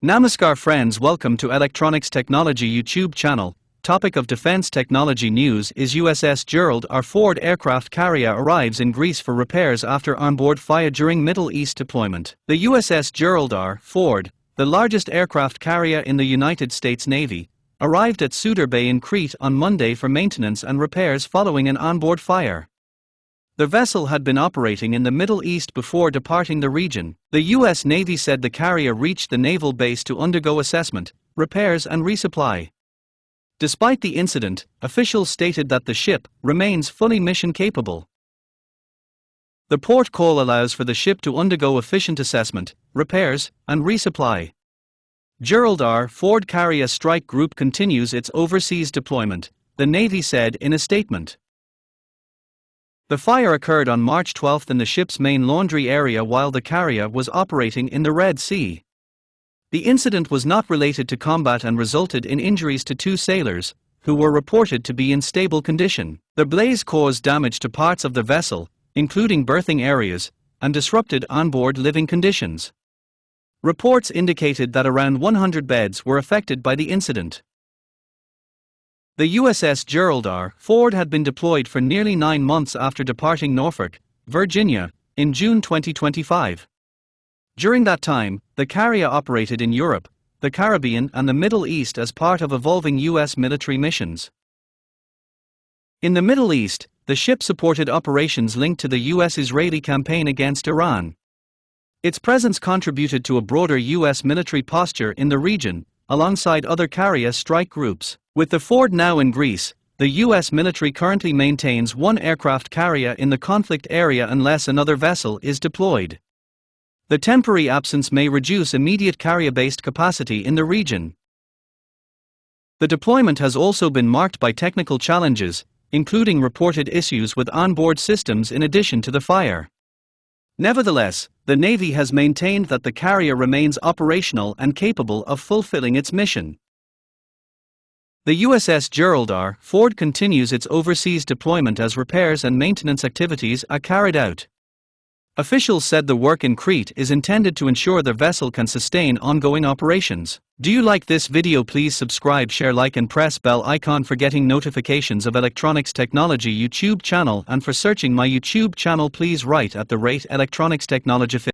Namaskar friends, welcome to Electronics Technology YouTube channel. Topic of defense technology news is USS Gerald, our Ford aircraft carrier, arrives in Greece for repairs after onboard fire during Middle East deployment. The USS Gerald R. Ford, the largest aircraft carrier in the United States Navy, arrived at Souter Bay in Crete on Monday for maintenance and repairs following an onboard fire. The vessel had been operating in the Middle East before departing the region. The U.S. Navy said the carrier reached the naval base to undergo assessment, repairs and resupply. Despite the incident, officials stated that the ship remains fully mission capable. The port call allows for the ship to undergo efficient assessment, repairs, and resupply. Gerald R. Ford Carrier Strike Group continues its overseas deployment, the Navy said in a statement. The fire occurred on March 12 in the ship's main laundry area while the carrier was operating in the Red Sea. The incident was not related to combat and resulted in injuries to two sailors, who were reported to be in stable condition. The blaze caused damage to parts of the vessel, including berthing areas, and disrupted onboard living conditions. Reports indicated that around 100 beds were affected by the incident. The USS Gerald R. Ford had been deployed for nearly 9 months after departing Norfolk, Virginia, in June 2025. During that time, the carrier operated in Europe, the Caribbean and the Middle East as part of evolving U.S. military missions. In the Middle East, the ship supported operations linked to the U.S.-Israeli campaign against Iran. Its presence contributed to a broader U.S. military posture in the region, alongside other carrier strike groups. With the Ford now in Greece, the U.S. military currently maintains one aircraft carrier in the conflict area unless another vessel is deployed. The temporary absence may reduce immediate carrier-based capacity in the region. The deployment has also been marked by technical challenges, including reported issues with onboard systems in addition to the fire. Nevertheless, the Navy has maintained that the carrier remains operational and capable of fulfilling its mission. The USS Gerald R. Ford continues its overseas deployment as repairs and maintenance activities are carried out. Officials said the work in Crete is intended to ensure the vessel can sustain ongoing operations. Do you like this video? Please subscribe, share, like and press bell icon for getting notifications of Electronics Technology YouTube channel, and for searching my YouTube channel please write @Electronics Technology.